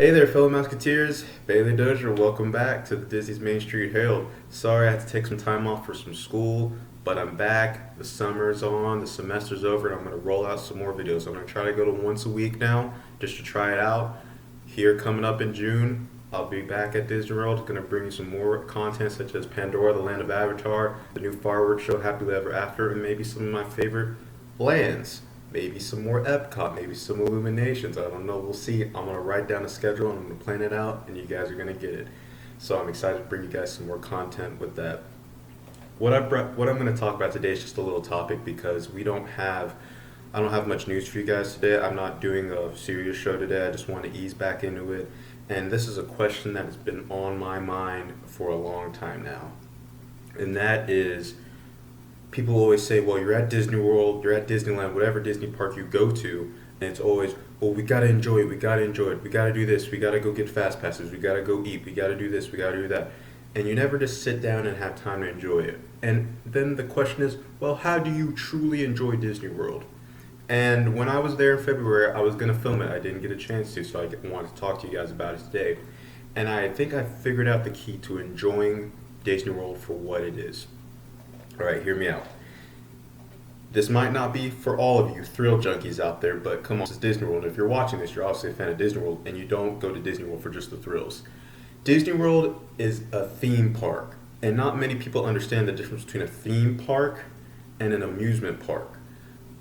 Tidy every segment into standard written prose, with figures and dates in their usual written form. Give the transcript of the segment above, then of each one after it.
Hey there, fellow Musketeers. Bailey Dozier, welcome back to the Disney's Main Street Herald. Sorry I had to take some time off for some school, but I'm back. The summer's on, the semester's over, and I'm going to roll out some more videos. I'm going to try to go to once a week now, just to try it out. Here coming up in June, I'll be back at Disney World. Going to bring you some more content such as Pandora, the Land of Avatar, the new fireworks show, Happily Ever After, and maybe some of my favorite lands. Maybe some more Epcot, maybe some Illuminations. I don't know. We'll see. I'm going to write down a schedule and I'm going to plan it out, and you guys are going to get it. So I'm excited to bring you guys some more content with that. What I'm going to talk about today is just a little topic because I don't have much news for you guys today. I'm not doing a serious show today. I just want to ease back into it. And this is a question that has been on my mind for a long time now. And that is, people always say, well, you're at Disney World, you're at Disneyland, whatever Disney park you go to, and it's always, well, we gotta enjoy it, we gotta enjoy it, we gotta do this, we gotta go get fast passes, we gotta go eat, we gotta do this, we gotta do that. And you never just sit down and have time to enjoy it. And then the question is, well, how do you truly enjoy Disney World? And when I was there in February, I was gonna film it. I didn't get a chance to, so I wanted to talk to you guys about it today. And I think I figured out the key to enjoying Disney World for what it is. All right, hear me out. This might not be for all of you thrill junkies out there, but come on, this is Disney World. If you're watching this, you're obviously a fan of Disney World, and you don't go to Disney World for just the thrills. Disney World is a theme park, and not many people understand the difference between a theme park and an amusement park.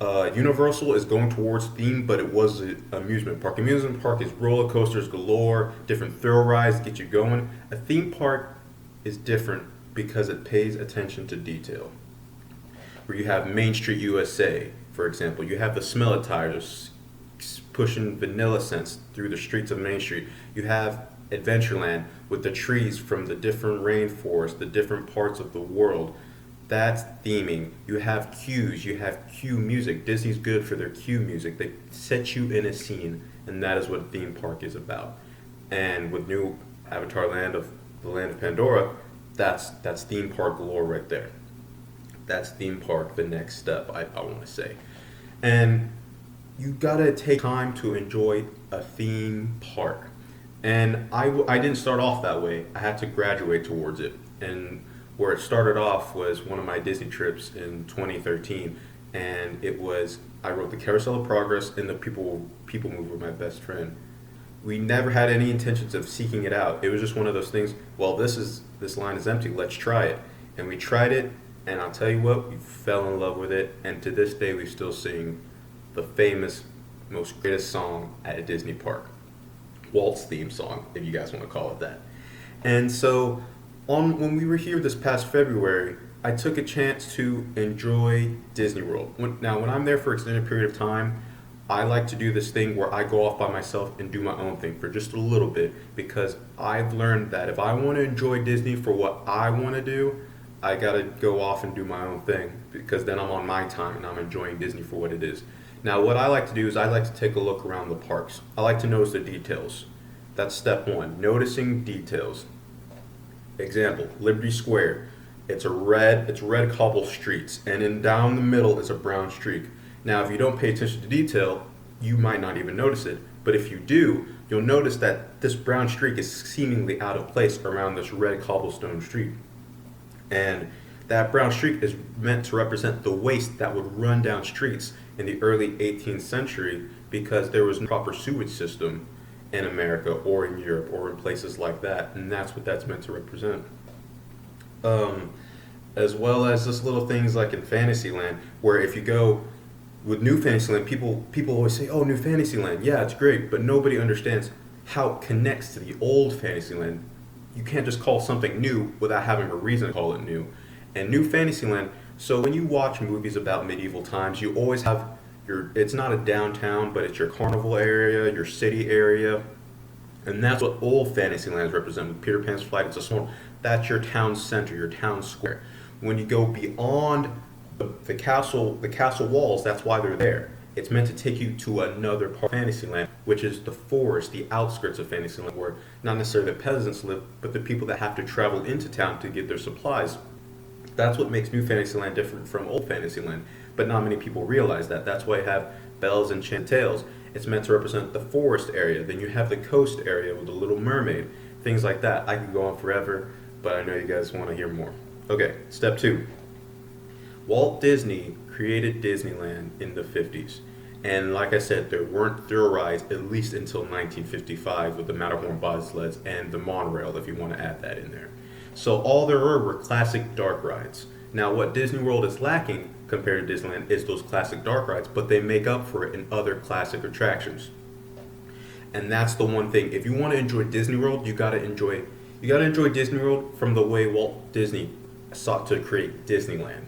Universal is going towards theme, but it was an amusement park. Amusement park is roller coasters galore, different thrill rides to get you going. A theme park is different because it pays attention to detail. Where you have Main Street USA, for example, you have the smell of tires pushing vanilla scents through the streets of Main Street. You have Adventureland with the trees from the different rainforests, the different parts of the world. That's theming. You have cues, you have cue music. Disney's good for their cue music. They set you in a scene, and that is what a theme park is about. And with new Avatar Land of the Land of Pandora, that's theme park galore right there. That's theme park, the next step, I want to say. And you gotta take time to enjoy a theme park. And I didn't start off that way. I had to graduate towards it. And where it started off was one of my Disney trips in 2013. And I wrote the Carousel of Progress and the People Mover with my best friend. We never had any intentions of seeking it out. It was just one of those things, well, this line is empty, let's try it. And we tried it. And I'll tell you what, we fell in love with it, and to this day we still sing the famous, most greatest song at a Disney park. Walt's theme song, if you guys want to call it that. And so, when we were here this past February, I took a chance to enjoy Disney World. When I'm there for an extended period of time, I like to do this thing where I go off by myself and do my own thing for just a little bit, because I've learned that if I want to enjoy Disney for what I want to do, I gotta go off and do my own thing, because then I'm on my time and I'm enjoying Disney for what it is. Now, what I like to do is I like to take a look around the parks. I like to notice the details. That's step one, noticing details. Example, Liberty Square. It's red cobble streets, and down the middle is a brown streak. Now, if you don't pay attention to detail, you might not even notice it. But if you do, you'll notice that this brown streak is seemingly out of place around this red cobblestone street. And that brown streak is meant to represent the waste that would run down streets in the early 18th century, because there was no proper sewage system in America or in Europe or in places like that, and that's what that's meant to represent. As well as just little things like in Fantasyland, where if you go with New Fantasyland, people always say, oh, New Fantasyland, yeah, it's great, but nobody understands how it connects to the old Fantasyland. You can't just call something new without having a reason to call it new. And New Fantasyland, so when you watch movies about medieval times, you always have it's not a downtown, but it's your carnival area, your city area. And that's what old Fantasylands represent. With Peter Pan's Flight, it's a small, that's your town center, your town square. When you go beyond the castle walls, that's why they're there. It's meant to take you to another part of Fantasyland, which is the forest, the outskirts of Fantasyland, where not necessarily the peasants live, but the people that have to travel into town to get their supplies. That's what makes New Fantasyland different from Old Fantasyland, but not many people realize that. That's why you have Belle's Enchanted Tales. It's meant to represent the forest area. Then you have the coast area with the Little Mermaid, things like that. I could go on forever, but I know you guys want to hear more. Okay, step 2. Walt Disney created Disneyland in the 50s. And like I said, there weren't thrill rides at least until 1955 with the Matterhorn bobsleds and the monorail, if you want to add that in there. So all there were classic dark rides. Now what Disney World is lacking compared to Disneyland is those classic dark rides, but they make up for it in other classic attractions. And that's the one thing. If you want to enjoy Disney World, you gotta enjoy Disney World from the way Walt Disney sought to create Disneyland.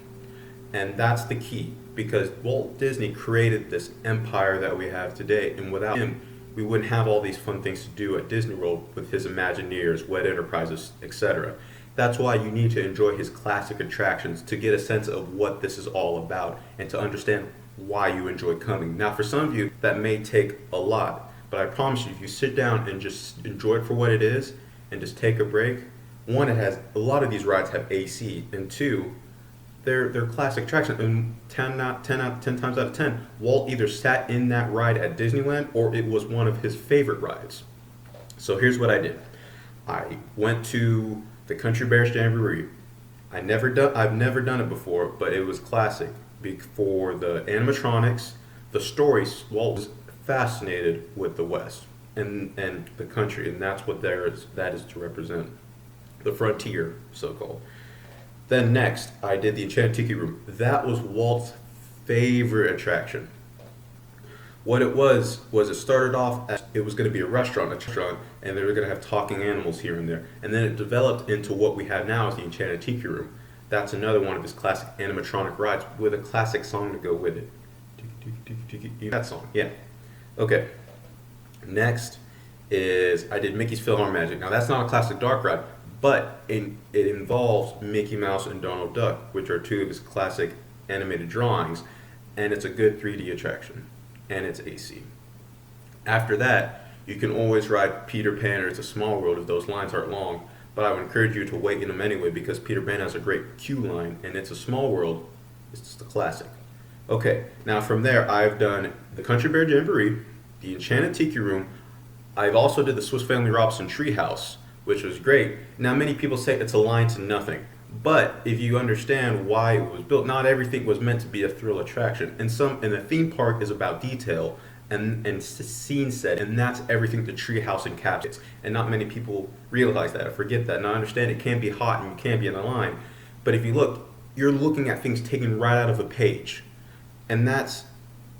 And that's the key, because Walt Disney created this empire that we have today, and without him, we wouldn't have all these fun things to do at Disney World with his Imagineers, Wet Enterprises, etc. That's why you need to enjoy his classic attractions to get a sense of what this is all about and to understand why you enjoy coming. Now, for some of you, that may take a lot, but I promise you, if you sit down and just enjoy it for what it is and just take a break, one, it has a lot of these rides have AC, and two, they're classic attractions. And 10 times out of 10, Walt either sat in that ride at Disneyland or it was one of his favorite rides. So here's what I did. I went to the Country Bears Jamboree. I've never done it before, but it was classic. For the animatronics, the stories, Walt was fascinated with the West and the country, and that's what that is to represent. The frontier, so-called. Then next, I did the Enchanted Tiki Room. That was Walt's favorite attraction. What it was it started off as it was going to be a restaurant, and they were going to have talking animals here and there. And then it developed into what we have now as the Enchanted Tiki Room. That's another one of his classic animatronic rides with a classic song to go with it. Tiki, tiki, tiki, tiki. That song, yeah. Okay. Next is I did Mickey's PhilharMagic. Now that's not a classic dark ride, but it involves Mickey Mouse and Donald Duck, which are two of his classic animated drawings, and it's a good 3D attraction, and it's AC. After that, you can always ride Peter Pan or It's a Small World if those lines aren't long, but I would encourage you to wait in them anyway because Peter Pan has a great queue line, and It's a Small World is just a classic. Okay, now from there, I've done the Country Bear Jamboree, the Enchanted Tiki Room. I've also did the Swiss Family Robinson Treehouse, which was great. Now, many people say it's a line to nothing, but if you understand why it was built, not everything was meant to be a thrill attraction. And the theme park is about detail and scene set, and that's everything the Treehouse encapsulates. And not many people realize that or forget that. And I understand it can be hot and you can be in a line, but if you look, you're looking at things taken right out of a page, and that's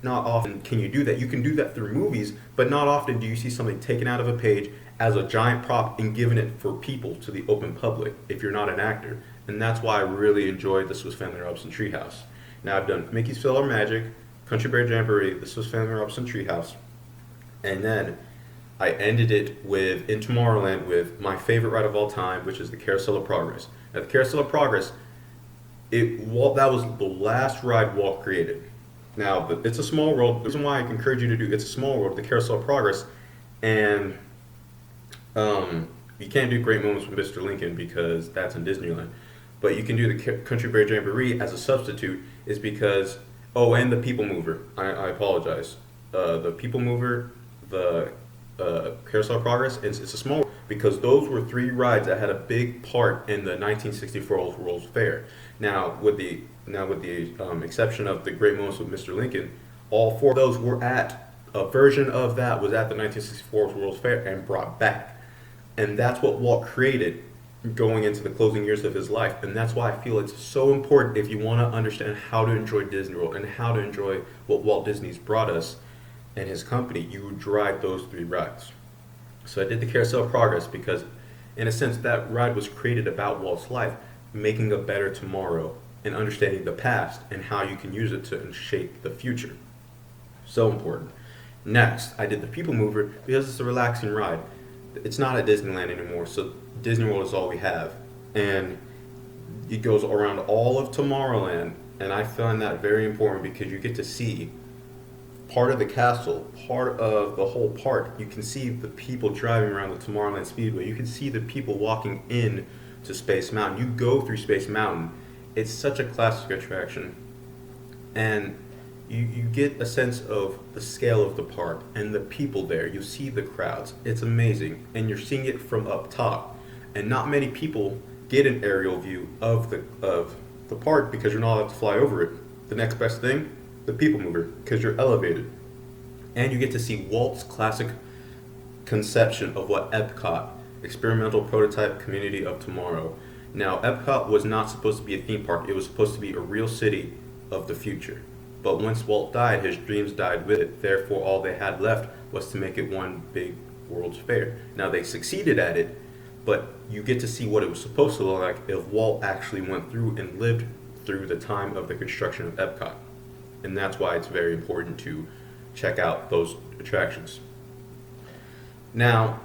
not often can you do that. You can do that through movies, but not often do you see something taken out of a page as a giant prop and given it for people to the open public if you're not an actor. And that's why I really enjoyed the Swiss Family Robinson Treehouse. Now I've done Mickey's PhilharMagic, Country Bear Jamboree, the Swiss Family Robinson Treehouse, and then I ended it in Tomorrowland with my favorite ride of all time, which is the Carousel of Progress. Now the Carousel of Progress, that was the last ride Walt created. Now, It's a Small World. The reason why I encourage you to do It's a Small World, the Carousel of Progress, and you can't do Great Moments with Mr. Lincoln because that's in Disneyland. But you can do the Country Bear Jamboree as a substitute is because, and the People Mover. I apologize. The People Mover, the Carousel of Progress, It's a Small World, because those were 3 rides that had a big part in the 1964 World's Fair. Now, with the exception of the Great Moments with Mr. Lincoln, all 4 of those were at a version of that was at the 1964 World's Fair and brought back. And that's what Walt created going into the closing years of his life. And that's why I feel it's so important if you want to understand how to enjoy Disney World and how to enjoy what Walt Disney's brought us and his company, you would ride those 3 rides. So I did the Carousel of Progress because, in a sense, that ride was created about Walt's life, making a better tomorrow and understanding the past and how you can use it to shape the future. So important. Next, I did the People Mover because it's a relaxing ride. It's not at Disneyland anymore, so Disney World is all we have. And it goes around all of Tomorrowland, and I find that very important because you get to see part of the castle, part of the whole park. You can see the people driving around the Tomorrowland Speedway. You can see the people walking in to Space Mountain. You go through Space Mountain. It's such a classic attraction. And you get a sense of the scale of the park and the people there. You see the crowds. It's amazing. And you're seeing it from up top. And not many people get an aerial view of the park because you're not allowed to fly over it. The next best thing, the people mover, because you're elevated. And you get to see Walt's classic conception of what Epcot, experimental prototype community of tomorrow. Now, Epcot was not supposed to be a theme park. It was supposed to be a real city of the future. But once Walt died, his dreams died with it. Therefore, all they had left was to make it one big World's Fair. Now, they succeeded at it, but you get to see what it was supposed to look like if Walt actually went through and lived through the time of the construction of Epcot. And that's why it's very important to check out those attractions. Now,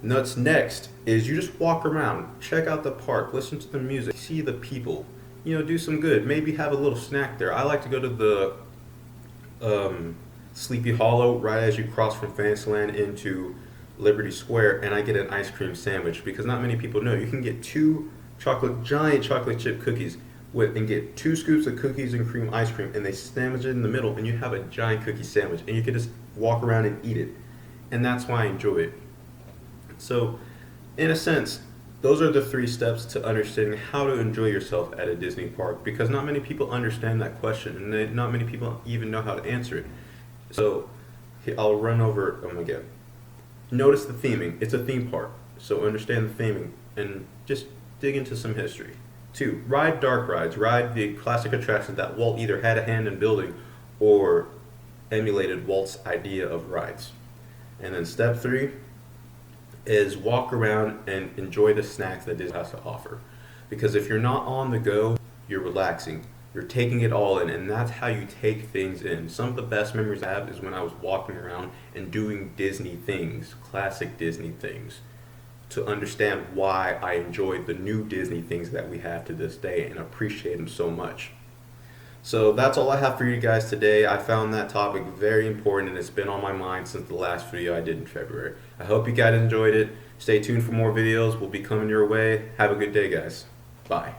what's next is you just walk around, check out the park, listen to the music, see the people, do some good. Maybe have a little snack there. I like to go to the Sleepy Hollow right as you cross from Fantasyland into Liberty Square, and I get an ice cream sandwich because not many people know you can get giant chocolate chip cookies and get 2 scoops of cookies and cream ice cream, and they sandwich it in the middle, and you have a giant cookie sandwich, and you can just walk around and eat it. And that's why I enjoy it. So, in a sense, those are the 3 steps to understanding how to enjoy yourself at a Disney park, because not many people understand that question, and not many people even know how to answer it. So, I'll run over them again. Notice the theming. It's a theme park, so understand the theming and just dig into some history. 2, ride dark rides. Ride the classic attractions that Walt either had a hand in building or emulated Walt's idea of rides. And then step 3 is walk around and enjoy the snacks that Disney has to offer. Because if you're not on the go, you're relaxing. You're taking it all in, and that's how you take things in. Some of the best memories I have is when I was walking around and doing Disney things, classic Disney things, to understand why I enjoy the new Disney things that we have to this day and appreciate them so much. So that's all I have for you guys today. I found that topic very important, and it's been on my mind since the last video I did in February. I hope you guys enjoyed it. Stay tuned for more videos. We'll be coming your way. Have a good day, guys. Bye.